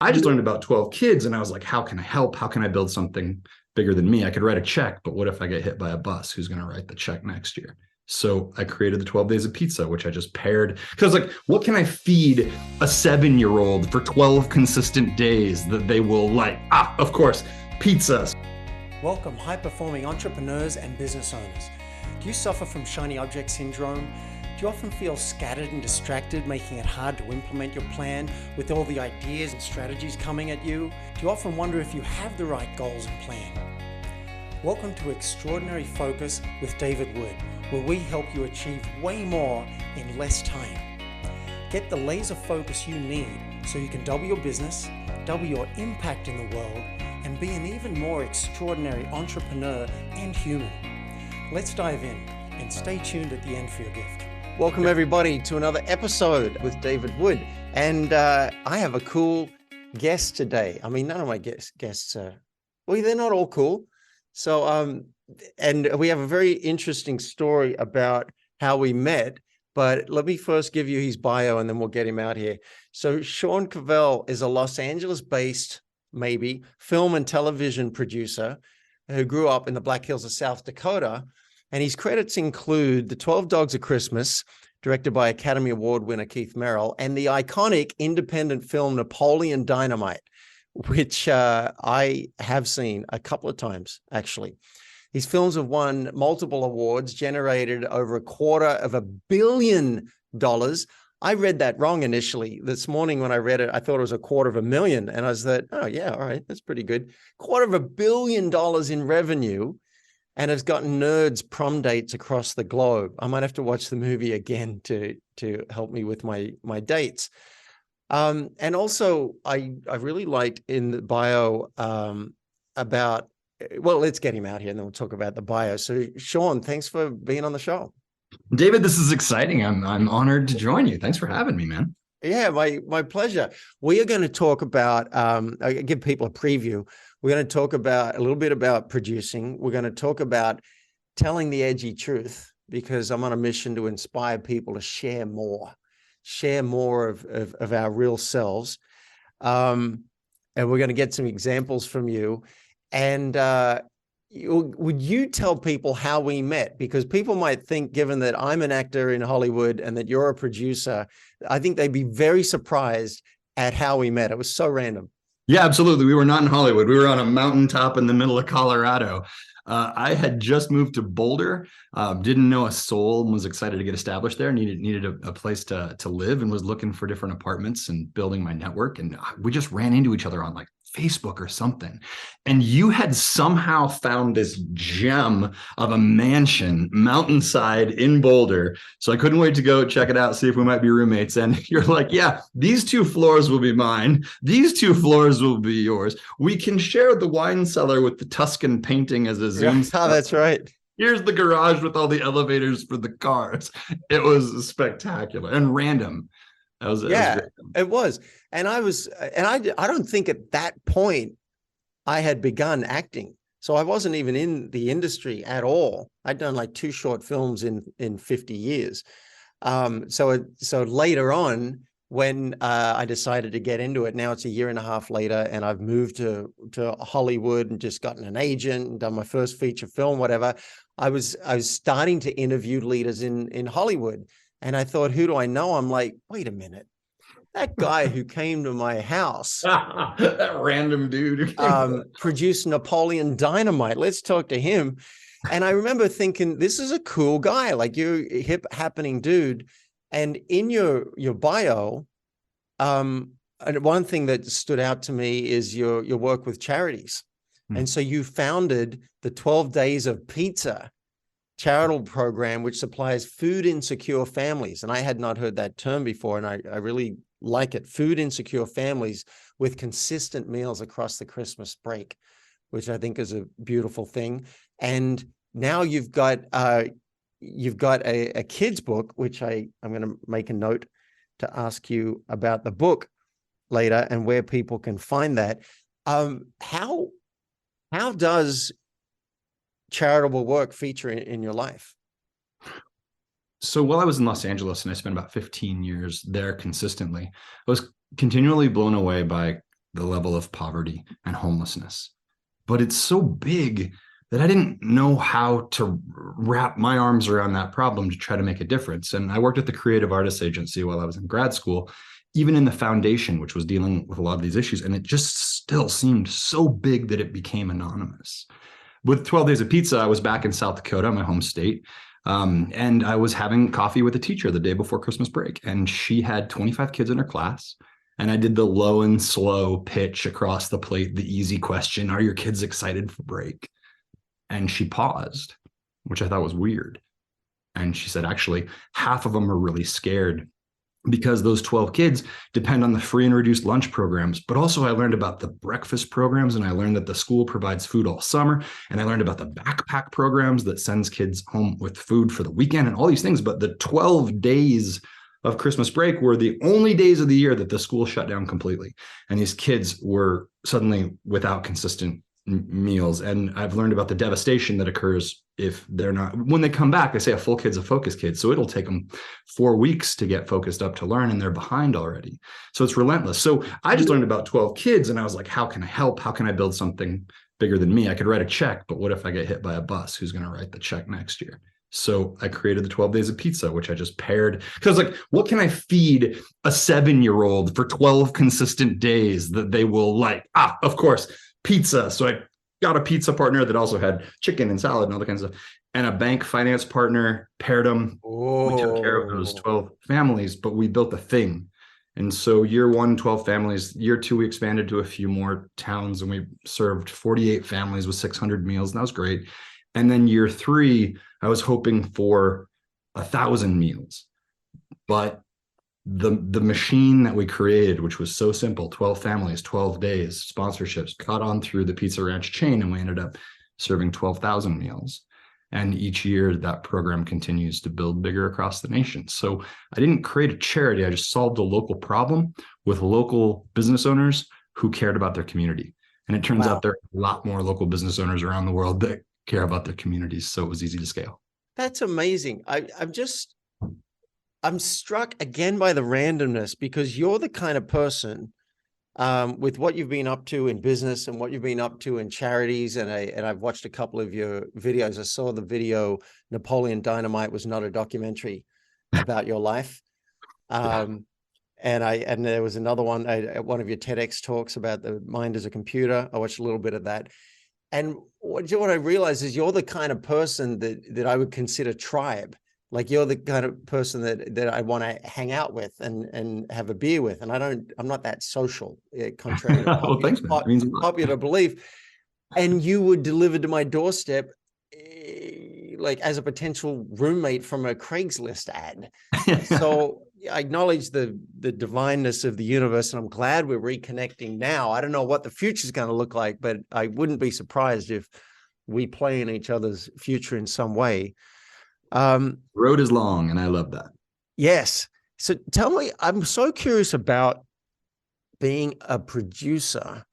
I just learned about 12 kids and I was like, how can I help? How can I build something bigger than me? I could write a check, but what if I get hit by a bus? Who's going to write the check next year? So I created the 12 Days of Pizza, which I just paired because, like, what can I feed a 7-year-old for 12 consistent days that they will like? Of course, pizza. Welcome, high-performing entrepreneurs and business owners. Do you suffer from shiny object syndrome? Do you often feel scattered and distracted, making it hard to implement your plan with all the ideas and strategies coming at you? Do you often wonder if you have the right goals and plan? Welcome to Extraordinary Focus with David Wood, where we help you achieve way more in less time. Get the laser focus you need so you can double your business, double your impact in the world, and be an even more extraordinary entrepreneur and human. Let's dive in and stay tuned at the end for your gift. Welcome everybody to another episode with David Wood. And I have a cool guest today. I mean, none of my guests are, well, they're not all cool. So, and we have a very interesting story about how we met, but let me first give you his bio and then we'll get him out here. So Sean Covel is a Los Angeles-based, maybe, film and television producer who grew up in the Black Hills of South Dakota. And his credits include The 12 Dogs of Christmas, directed by Academy Award winner Keith Merrill, and the iconic independent film Napoleon Dynamite, which I have seen a couple of times, actually. His films have won multiple awards, generated over $250 million. I read that wrong initially. This morning when I read it, I thought it was $250,000. And I was like, oh yeah, all right, that's pretty good. $250 million in revenue. And has gotten nerds prom dates across the globe. I might have to watch the movie again to help me with my dates. And also, I really liked in the bio about, well, let's get him out here and then we'll talk about the bio. So Sean, thanks for being on the show. David, this is exciting. I'm honored to join you. Thanks for having me, man. Yeah, my pleasure. We are going to talk about, I give people a preview. We're going to talk about a little bit about producing. We're going to talk about telling the edgy truth, because I'm on a mission to inspire people to share more of our real selves. And we're going to get some examples from you. And would you tell people how we met? Because people might think, given that I'm an actor in Hollywood and that you're a producer, I think they'd be very surprised at how we met. It was so random. Yeah, absolutely. We were not in Hollywood. We were on a mountaintop in the middle of Colorado. I had just moved to Boulder, didn't know a soul, and was excited to get established there. Needed a place to live, and was looking for different apartments and building my network. And we just ran into each other on like Facebook or something. And you had somehow found this gem of a mansion mountainside in Boulder. So I couldn't wait to go check it out, see if we might be roommates. And you're like, yeah, these 2 floors will be mine. These 2 floors will be yours. We can share the wine cellar with the Tuscan painting as a Zoom. Oh, that's right. Here's the garage with all the elevators for the cars. It was spectacular and random. It was. And I don't think at that point I had begun acting. So I wasn't even in the industry at all. I'd done like 2 short films in 50 years. So later on, when I decided to get into it, now it's a year and a half later, and I've moved to Hollywood and just gotten an agent and done my first feature film, whatever. I was starting to interview leaders in Hollywood. And I thought, who do I know? I'm like, wait a minute. That guy who came to my house, that random dude, produced Napoleon Dynamite. Let's talk to him. And I remember thinking, this is a cool guy, like you're a hip happening dude. And in your bio, and one thing that stood out to me is your work with charities. And so you founded the 12 Days of Pizza charitable program, which supplies food insecure families. And I had not heard that term before, and I really like it. Food insecure families with consistent meals across the Christmas break, which I think is a beautiful thing. And now you've got a kid's book, which I'm going to make a note to ask you about the book later and where people can find that. How does charitable work feature in your life? So while I was in Los Angeles, and I spent about 15 years there consistently, I was continually blown away by the level of poverty and homelessness. But it's so big that I didn't know how to wrap my arms around that problem to try to make a difference. And I worked at the Creative Artists Agency while I was in grad school, even in the foundation, which was dealing with a lot of these issues. And it just still seemed so big that it became anonymous. With 12 Days of Pizza, I was back in South Dakota, my home state. And I was having coffee with a teacher the day before Christmas break, and she had 25 kids in her class. And I did the low and slow pitch across the plate, the easy question, are your kids excited for break? And she paused, which I thought was weird. And she said, actually, half of them are really scared because those 12 kids depend on the free and reduced lunch programs. But also I learned about the breakfast programs, and I learned that the school provides food all summer. And I learned about the backpack programs that sends kids home with food for the weekend and all these things. But the 12 days of Christmas break were the only days of the year that the school shut down completely. And these kids were suddenly without consistent meals. And I've learned about the devastation that occurs if they're not, when they come back, they say a full kid's a focus kid. So it'll take them 4 weeks to get focused up to learn, and they're behind already. So it's relentless. So I just learned about 12 kids, and I was like, how can I help? How can I build something bigger than me? I could write a check, but what if I get hit by a bus? Who's going to write the check next year? So I created the 12 Days of Pizza, which I just paired, because like, what can I feed a 7-year-old for 12 consistent days that they will like? Of course, pizza. So I got a pizza partner that also had chicken and salad and all that kinds of stuff, and a bank finance partner, paired them. We took care of those 12 families, but we built a thing. And so year 1, 12 families. Year 2, we expanded to a few more towns, and we served 48 families with 600 meals. And that was great. And then year 3, I was hoping for 1,000 meals, but the machine that we created, which was so simple, 12 families, 12 days, sponsorships, caught on through the Pizza Ranch chain, and we ended up serving 12,000 meals. And each year that program continues to build bigger across the nation. So I didn't create a charity. I just solved a local problem with local business owners who cared about their community. And it turns out there are a lot more local business owners around the world that care about their communities. So it was easy to scale. That's amazing. I'm struck again by the randomness, because you're the kind of person with what you've been up to in business and what you've been up to in charities. And I've watched a couple of your videos. I saw the video, Napoleon Dynamite was not a documentary about your life. And there was another one, one of your TEDx talks about the mind as a computer. I watched a little bit of that. And what I realized is you're the kind of person that I would consider tribe. Like, you're the kind of person that I want to hang out with and have a beer with. And I'm not that social, contrary to Well, thanks, man. Popular belief. And you were delivered to my doorstep like as a potential roommate from a Craigslist ad. So I acknowledge the divineness of the universe, and I'm glad we're reconnecting now. I don't know what the future is going to look like, but I wouldn't be surprised if we play in each other's future in some way. Road is long, and I love that. Yes. So tell me, I'm so curious about being a producer.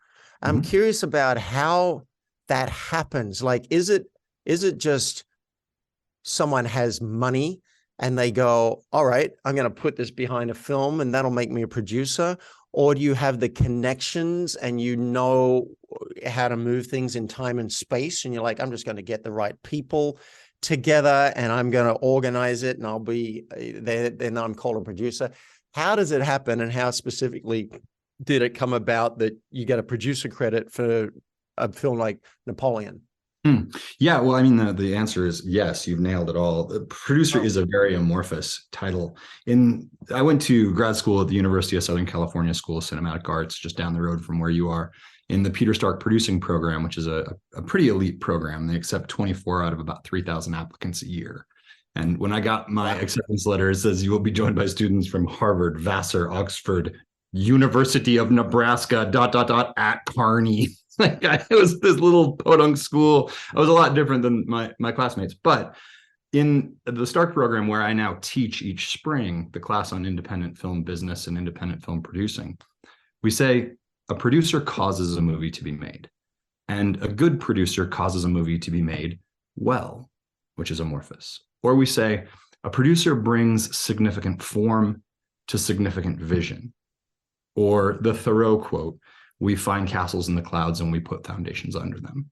I'm curious about how that happens. Like, is it just someone has money and they go, all right, I'm going to put this behind a film and that'll make me a producer? Or do you have the connections and you know how to move things in time and space, and you're like, I'm just going to get the right people together and I'm going to organize it and I'll be there, then I'm called a producer? How does it happen, and how specifically did it come about that you get a producer credit for a film like Napoleon? Yeah, well, I mean, the answer is yes, you've nailed it all. The producer is a very amorphous title. I went to grad school at the University of Southern California School of Cinematic Arts, just down the road from where you are, in the Peter Stark producing program, which is a pretty elite program. They accept 24 out of about 3,000 applicants a year. And when I got my acceptance letter, it says you will be joined by students from Harvard, Vassar, Oxford, University of Nebraska, ... at Kearney. Like, it was this little podunk school. I was a lot different than my classmates. But in the Stark program, where I now teach each spring the class on independent film business and independent film producing, we say a producer causes a movie to be made, and a good producer causes a movie to be made well, which is amorphous. Or we say a producer brings significant form to significant vision. Or the Thoreau quote, we find castles in the clouds and we put foundations under them.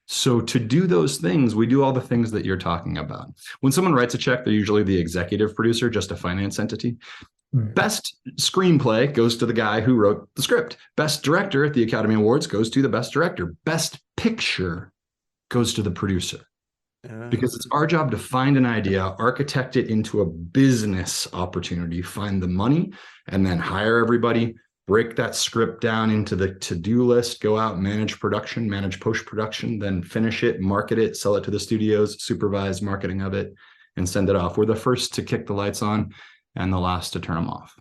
So to do those things, we do all the things that you're talking about. When someone writes a check, they're usually the executive producer, just a finance entity. Best screenplay goes to the guy who wrote the script. Best director at the Academy Awards goes to the best director. Best picture goes to the producer. Because it's our job to find an idea, architect it into a business opportunity, find the money, and then hire everybody, break that script down into the to-do list, go out, manage production, manage post-production, then finish it, market it, sell it to the studios, supervise marketing of it, and send it off. We're the first to kick the lights on and the last to turn them off.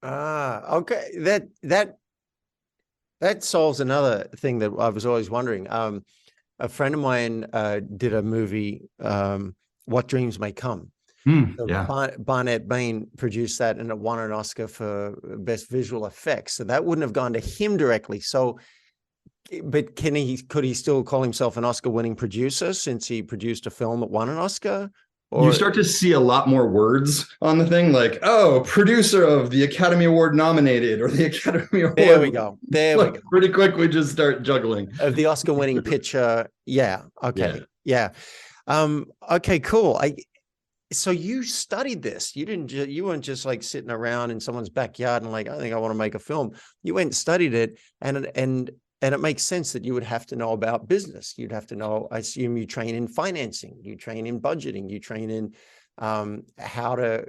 Okay. That solves another thing that I was always wondering. A friend of mine did a movie, What Dreams May Come. Yeah. Barnett Bain produced that, and it won an Oscar for best visual effects. So that wouldn't have gone to him directly. So, but could he still call himself an Oscar-winning producer since he produced a film that won an Oscar? Or you start to see a lot more words on the thing, like, oh, producer of the Academy Award nominated, or the Academy Award. There we go. There we go. Pretty quick, we just start juggling. Of the Oscar-winning picture. Yeah. Okay. Yeah. Okay, cool. So you studied this. You weren't just like sitting around in someone's backyard and like, I think I want to make a film. You went and studied it, and it makes sense that you would have to know about business. You'd have to know, I assume you train in financing, you train in budgeting, you train in how to,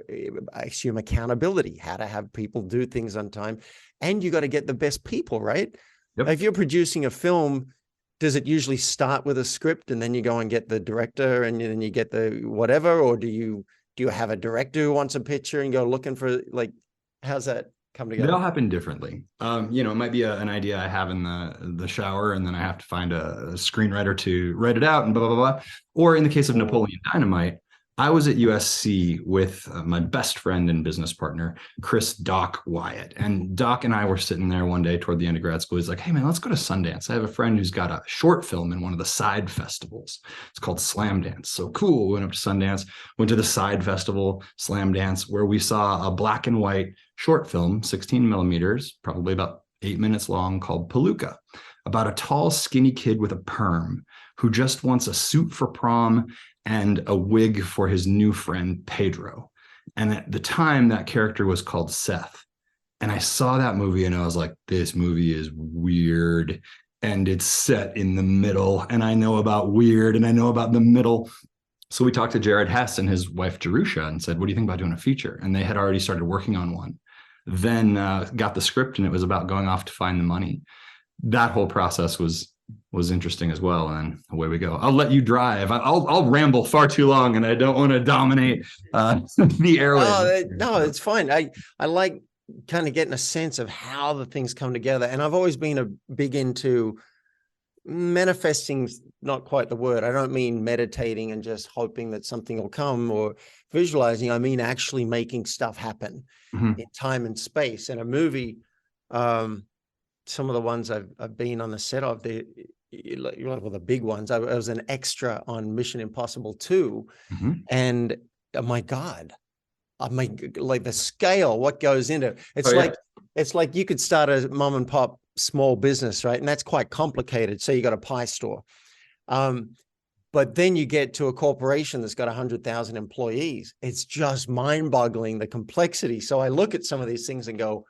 I assume, accountability, how to have people do things on time. And you got to get the best people, right? Yep. If you're producing a film, does it usually start with a script and then you go and get the director and then you get the whatever? Or do you have a director who wants a picture and go looking for, like, how's that come together? They all happen differently. It might be an idea I have in the shower, and then I have to find a screenwriter to write it out and blah, blah, blah, blah. Or in the case of Napoleon Dynamite, I was at USC with my best friend and business partner, Chris Doc Wyatt. And Doc and I were sitting there one day toward the end of grad school. He's like, hey, man, let's go to Sundance. I have a friend who's got a short film in one of the side festivals. It's called Slam Dance. So cool. We went up to Sundance, went to the side festival, Slam Dance, where we saw a black and white short film, 16 millimeters, probably about 8 minutes long, called Palooka, about a tall, skinny kid with a perm who just wants a suit for prom and a wig for his new friend, Pedro. And at the time, that character was called Seth. And I saw that movie and I was like, this movie is weird. And it's set in the middle. And I know about weird and I know about the middle. So we talked to Jared Hess and his wife, Jerusha, and said, what do you think about doing a feature? And they had already started working on one. Then got the script, and it was about going off to find the money. That whole process was interesting as well, and away we go. I'll let you drive. I'll ramble far too long, and I don't want to dominate the airwaves. No, it's fine. I like kind of getting a sense of how the things come together, and I've always been a big into manifesting. Not quite the word. I don't mean meditating and just hoping that something will come, or visualizing. I mean actually making stuff happen in time and space. And a movie, some of the ones I've been on the set of, the big ones. I was an extra on Mission Impossible 2, and oh my God, like the scale, what goes into it. It's like you could start a mom and pop small business, right? And that's quite complicated. So you got a pie store. But then you get to a corporation that's got 100,000 employees. It's just mind-boggling, the complexity. So I look at some of these things and go,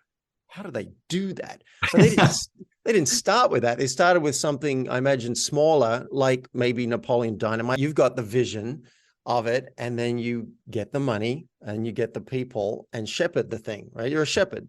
how do they do that? So they didn't start with that. They started with something, I imagine, smaller, like maybe Napoleon Dynamite. You've got the vision of it, and then you get the money and you get the people and shepherd the thing, right? You're a shepherd.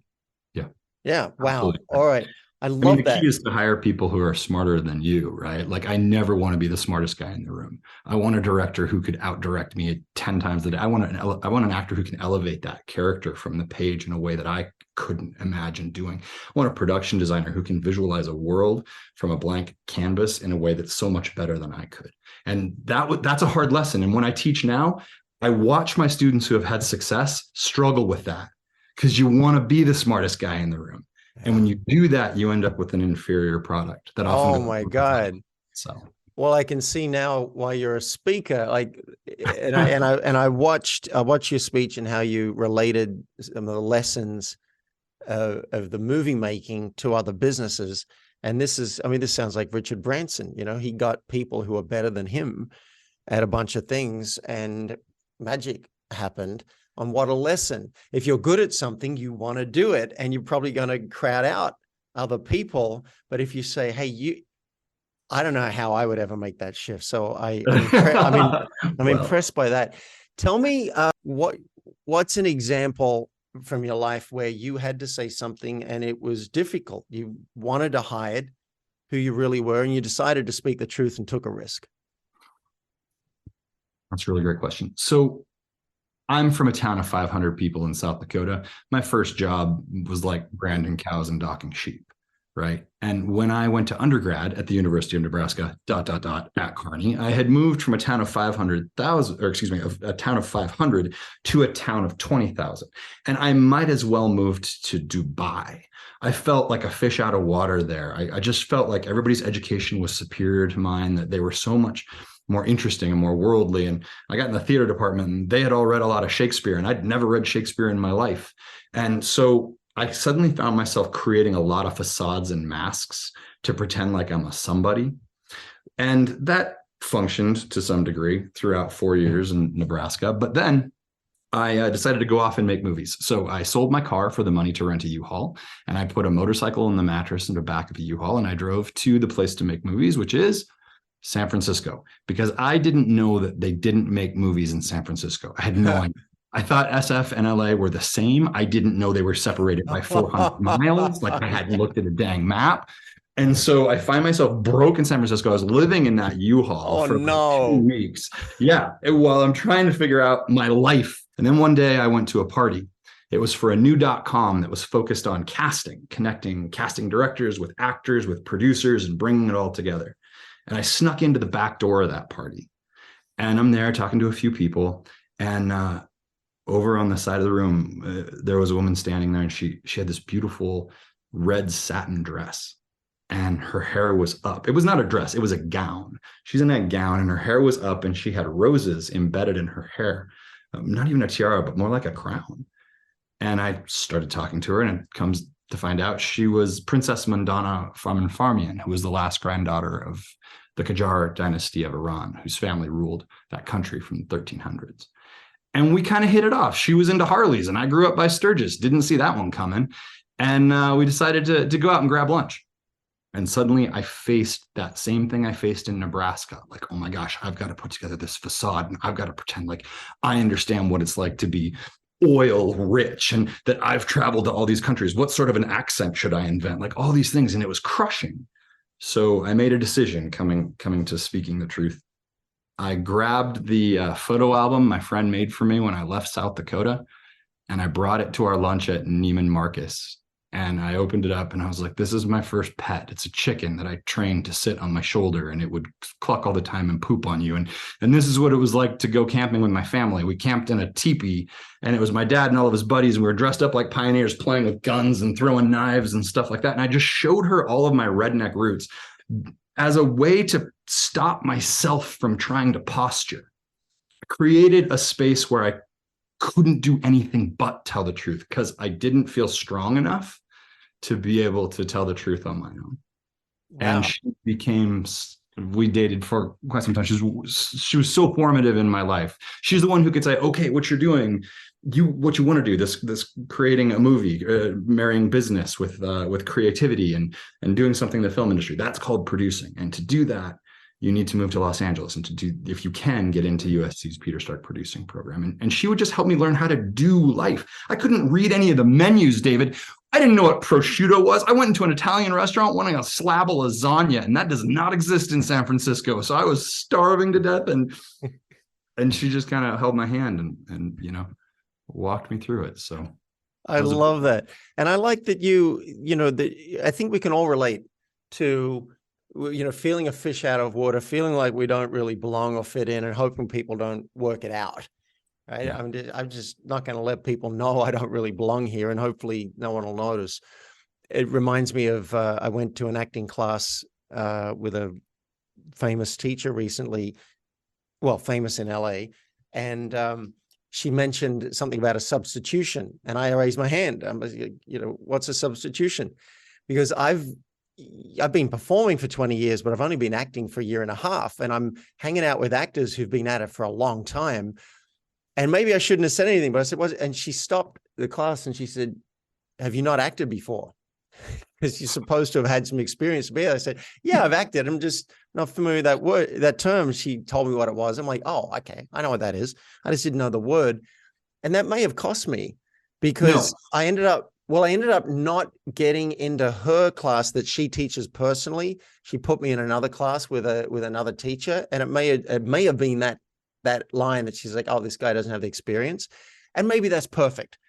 Yeah. Yeah. Wow. Absolutely. All right. I love the that. key is to hire people who are smarter than you, right? Like, I never want to be the smartest guy in the room. I want a director who could out-direct me 10 times a day. I want an actor who can elevate that character from the page in a way that I couldn't imagine doing. I want a production designer who can visualize a world from a blank canvas in a way that's so much better than I could. And that's a hard lesson. And when I teach now, I watch my students who have had success struggle with that, because you want to be the smartest guy in the room. And when you do that, you end up with an inferior product that often. Oh my God. So, well, I can see now why you're a speaker. Like, I watched your speech and how you related some of the lessons of the movie making to other businesses. And I mean, this sounds like Richard Branson, he got people who are better than him at a bunch of things, and magic happened. On what a lesson. If you're good at something, you want to do it, and you're probably going to crowd out other people. But if you say, hey, I don't know how I would ever make that shift. So I'm impressed by that. Tell me what's an example from your life where you had to say something and it was difficult. You wanted to hide who you really were, and you decided to speak the truth and took a risk. That's a really great question. So I'm from a town of 500 people in South Dakota. My first job was like branding cows and docking sheep, right? And when I went to undergrad at the University of Nebraska, at Kearney, I had moved from a town of 500,000, or excuse me, a town of 500 to a town of 20,000. And I might as well moved to Dubai. I felt like a fish out of water there. I just felt like everybody's education was superior to mine, that they were so much more interesting and more worldly. And I got in the theater department, and they had all read a lot of Shakespeare, and I'd never read Shakespeare in my life. And so I suddenly found myself creating a lot of facades and masks to pretend like I'm a somebody. And that functioned to some degree throughout 4 years in Nebraska. But then I decided to go off and make movies. So I sold my car for the money to rent a U-Haul, and I put a motorcycle in the mattress in the back of a U-Haul, and I drove to the place to make movies, which is San Francisco, because I didn't know that they didn't make movies in San Francisco. I had no idea. I thought SF and LA were the same. I didn't know they were separated by 400 miles. Like, I hadn't looked at a dang map. And so I find myself broke in San Francisco. I was living in that U-Haul for like 2 weeks. Yeah. While I'm trying to figure out my life. And then one day I went to a party. It was for a new .com that was focused on casting, connecting casting directors with actors, with producers, and bringing it all together. And I snuck into the back door of that party, and I'm there talking to a few people. And over on the side of the room, there was a woman standing there, and she had this beautiful red satin dress, and her hair was up. It was not a dress, it was a gown. She's in that gown, and her hair was up, and she had roses embedded in her hair. Not even a tiara, but more like a crown. And I started talking to her, and it comes to find out she was Princess Mandana Farman, who was the last granddaughter of the Qajar dynasty of Iran, whose family ruled that country from the 1300s. And we kind of hit it off. She was into Harleys, and I grew up by Sturgis. Didn't see that one coming. And we decided to go out and grab lunch. And suddenly I faced that same thing I faced in Nebraska. Like, oh my gosh, I've got to put together this facade, and I've got to pretend like I understand what it's like to be oil rich, and that I've traveled to all these countries. What sort of an accent should I invent? Like, all these things. And it was crushing. So I made a decision coming to speaking the truth. I grabbed the photo album my friend made for me when I left South Dakota, and I brought it to our lunch at Neiman Marcus. And I opened it up, and I was like, this is my first pet. It's a chicken that I trained to sit on my shoulder, and it would cluck all the time and poop on you. And this is what it was like to go camping with my family. We camped in a teepee, and it was my dad and all of his buddies, and we were dressed up like pioneers, playing with guns and throwing knives and stuff like that. And I just showed her all of my redneck roots as a way to stop myself from trying to posture. I created a space where I couldn't do anything but tell the truth, because I didn't feel strong enough to be able to tell the truth on my own. Wow. And we dated for quite some time. She was so formative in my life. She's the one who could say, okay, what you're doing, what you want to do, this creating a movie, marrying business with creativity and doing something in the film industry. That's called producing. And to do that, you need to move to Los Angeles, and if you can, get into USC's Peter Stark producing program. And she would just help me learn how to do life. I couldn't read any of the menus, David. I didn't know what prosciutto was. I went into an Italian restaurant wanting a slab of lasagna, and that does not exist in San Francisco. So I was starving to death, and she just kind of held my hand and walked me through it. So I love that. And I like that I think we can all relate to, feeling a fish out of water, feeling like we don't really belong or fit in, and hoping people don't work it out. Right? Yeah. I'm just not going to let people know I don't really belong here, and hopefully no one will notice. It reminds me of, I went to an acting class with a famous teacher recently, well, famous in LA. And she mentioned something about a substitution, and I raised my hand. I'm, what's a substitution? Because I've I've been performing for 20 years, but I've only been acting for a year and a half. And I'm hanging out with actors who've been at it for a long time. And maybe I shouldn't have said anything, but I said, what? And she stopped the class and she said, have you not acted before? Because you're supposed to have had some experience to be there. I said, yeah, I've acted. I'm just not familiar with that word, that term. She told me what it was. I'm like, oh, okay. I know what that is. I just didn't know the word. And that may have cost me because I ended up not getting into her class that she teaches personally. She put me in another class with another teacher. And it may have been that line that she's like, oh, this guy doesn't have the experience. And maybe that's perfect.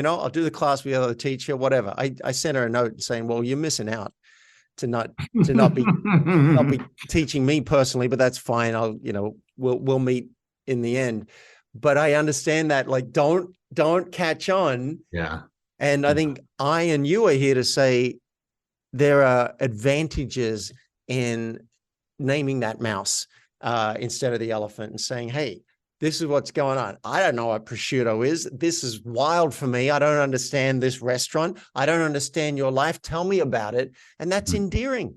I'll do the class with the other teacher, whatever. I sent her a note saying, well, you're missing out to not be teaching me personally, but that's fine. We'll meet in the end. But I understand that, like, don't catch on. Yeah. And I think I and you are here to say there are advantages in naming that mouse instead of the elephant and saying, hey, this is what's going on. I don't know what prosciutto is. This is wild for me. I don't understand this restaurant. I don't understand your life. Tell me about it. And that's endearing.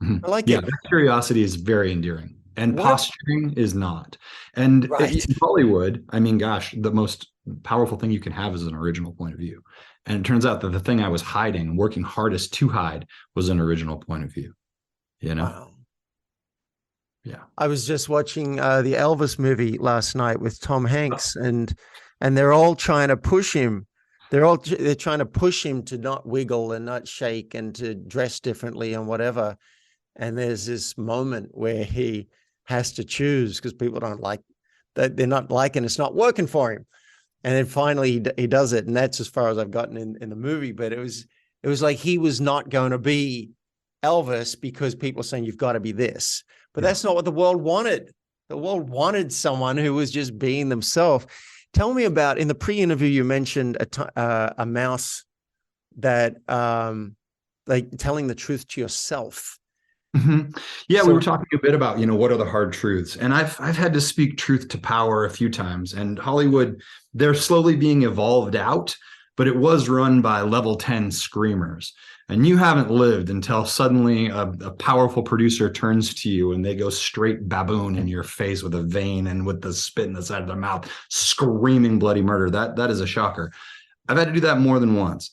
I like it. Yeah, that curiosity is very endearing. And posturing is not. And in Hollywood, I mean, gosh, the most powerful thing you can have is an original point of view. And it turns out that the thing I was hiding, working hardest to hide, was an original point of view. Wow. Yeah. I was just watching the Elvis movie last night with Tom Hanks, and they're all trying to push him. They're trying to push him to not wiggle and not shake and to dress differently and whatever. And there's this moment where he has to choose because people don't like that. They're not liking it's not working for him. And then finally he does it. And that's as far as I've gotten in the movie. But it was like he was not going to be Elvis because people were saying you've got to be this. But that's not what the world wanted. The world wanted someone who was just being themselves. Tell me about, in the pre-interview, you mentioned a mouse that, like, telling the truth to yourself. Mm-hmm. Yeah, we were talking a bit about, what are the hard truths? And I've had to speak truth to power a few times. And Hollywood, they're slowly being evolved out, but it was run by level 10 screamers. And you haven't lived until suddenly a powerful producer turns to you and they go straight baboon in your face with a vein and with the spit in the side of their mouth, screaming bloody murder. That is a shocker. I've had to do that more than once.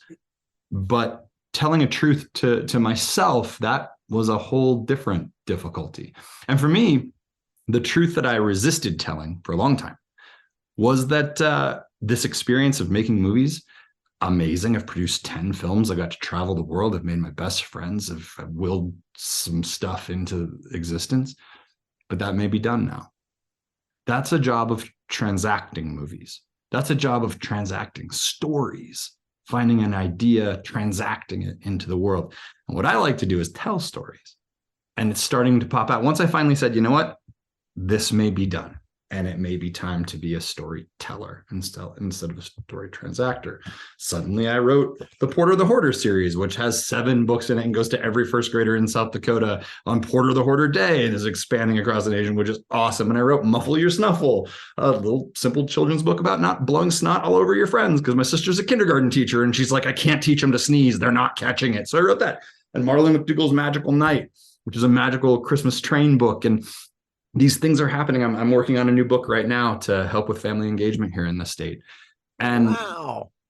But telling a truth to myself, that was a whole different difficulty. And for me, the truth that I resisted telling for a long time was that this experience of making movies, amazing. I've produced 10 films. I got to travel the world. I've made my best friends. I've willed some stuff into existence, but that may be done now. That's a job of transacting movies. That's a job of transacting stories, finding an idea, transacting it into the world. And what I like to do is tell stories. And it's starting to pop out. Once I finally said, you know what, this may be done. And it may be time to be a storyteller instead of a story transactor. Suddenly I wrote the Porter the Hoarder series, which has 7 books in it and goes to every first grader in South Dakota on Porter the Hoarder Day and is expanding across the nation, which is awesome. And I wrote Muffle Your Snuffle, a little simple children's book about not blowing snot all over your friends, because my sister's a kindergarten teacher and she's like, I can't teach them to sneeze. They're not catching it. So I wrote that. And Marley McDougall's Magical Night, which is a magical Christmas train book. And these things are happening. I'm working on a new book right now to help with family engagement here in the state. And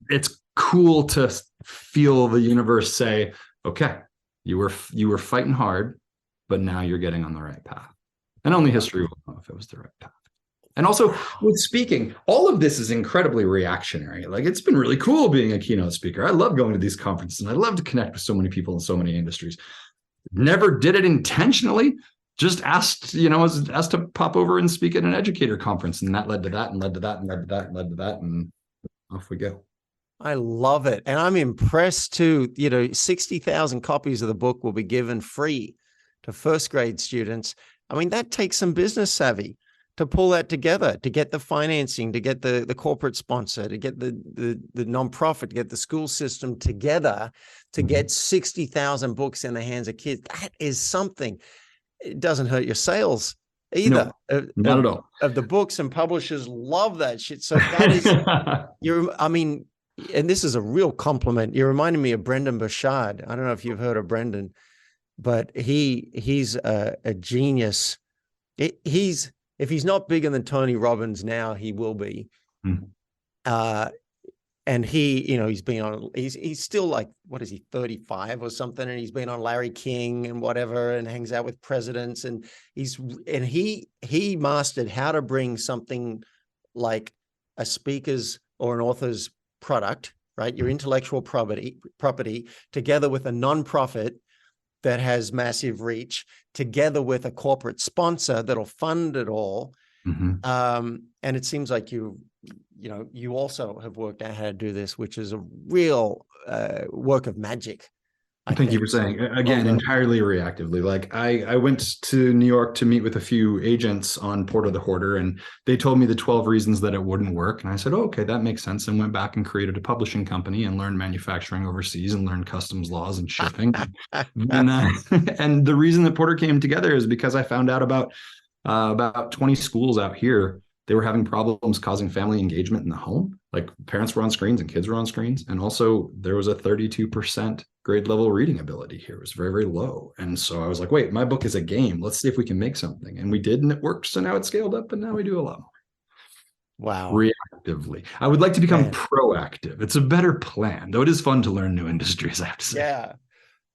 It's cool to feel the universe say, okay, you were fighting hard, but now you're getting on the right path. And only history will know if it was the right path. And also with speaking, all of this is incredibly reactionary. Like, it's been really cool being a keynote speaker. I love going to these conferences and I love to connect with so many people in so many industries. Never did it intentionally. Just asked to pop over and speak at an educator conference. And that led to that and led to that and led to that and led to that. And off we go. I love it. And I'm impressed too. 60,000 copies of the book will be given free to first grade students. I mean, that takes some business savvy to pull that together, to get the financing, to get the corporate sponsor, to get the nonprofit, to get the school system together, to get 60,000 books in the hands of kids. That is something. It doesn't hurt your sales either. No, not at all. Of the books, and publishers love that shit. So that is, and this is a real compliment. You're reminding me of Brendan Burchard. I don't know if you've heard of Brendan. but he's a genius. If he's not bigger than Tony Robbins now, he will be. Mm. And he's been on, he's still like, what is he, 35 or something? And he's been on Larry King and whatever, and hangs out with presidents. And he mastered how to bring something like a speaker's or an author's product, right? Your intellectual property together with a nonprofit that has massive reach, together with a corporate sponsor that'll fund it all. Mm-hmm. And it seems like you also have worked out how to do this, which is a real work of magic. Thank you for saying. Again, entirely reactively. Like I went to New York to meet with a few agents on Porter the Hoarder, and they told me the 12 reasons that it wouldn't work. And I said, oh, okay, that makes sense. And went back and created a publishing company and learned manufacturing overseas and learned customs laws and shipping. And the reason that Porter came together is because I found out about 20 schools out here. They were having problems causing family engagement in the home. Like parents were on screens and kids were on screens. And also there was a 32% grade level reading ability here. It was very, very low. And so I was like, wait, my book is a game. Let's see if we can make something. And we did, and it worked. So now it's scaled up, and now we do a lot more. Wow. Reactively. I would like to become proactive. It's a better plan, though it is fun to learn new industries, I have to say. Yeah.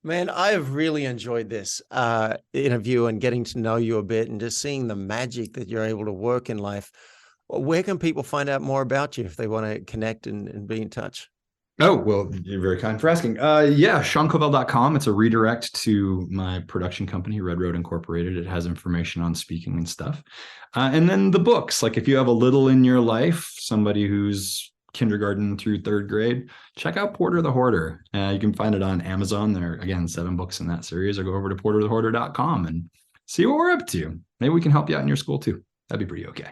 Man, I have really enjoyed this interview and getting to know you a bit and just seeing the magic that you're able to work in life. Where can people find out more about you if they want to connect and be in touch? Oh, well, you're very kind for asking. SeanCovel.com. It's a redirect to my production company, Red Road Incorporated. It has information on speaking and stuff. And then the books, like if you have a little in your life, somebody who's kindergarten through third grade, check out Porter the Hoarder. You can find it on Amazon. There are, again, 7 books in that series, or go over to porterthehoarder.com and see what we're up to. Maybe we can help you out in your school too. That'd be pretty okay.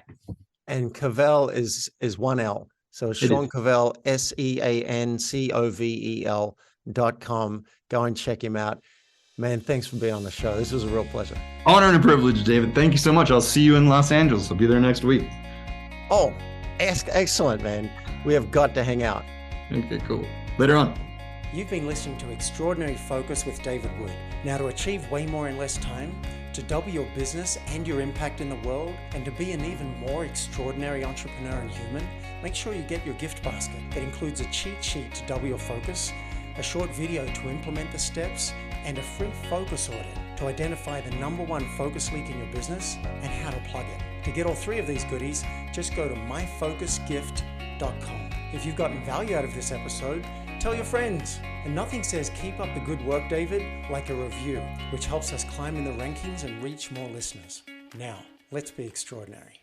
And Covel is 1 L. So Sean Covel, SeanCovel.com. Go and check him out. Man, thanks for being on the show. This was a real pleasure. Honor and a privilege, David. Thank you so much. I'll see you in Los Angeles. I'll be there next week. Oh, excellent, man. We have got to hang out. Okay, cool. Later on. You've been listening to Extraordinary Focus with David Wood. Now, to achieve way more in less time, to double your business and your impact in the world, and to be an even more extraordinary entrepreneur and human, make sure you get your gift basket. It includes a cheat sheet to double your focus, a short video to implement the steps, and a free focus audit to identify the #1 focus leak in your business and how to plug it. To get all 3 of these goodies, just go to myfocusgift.com. If you've gotten value out of this episode, tell your friends. And nothing says keep up the good work, David, like a review, which helps us climb in the rankings and reach more listeners. Now, let's be extraordinary.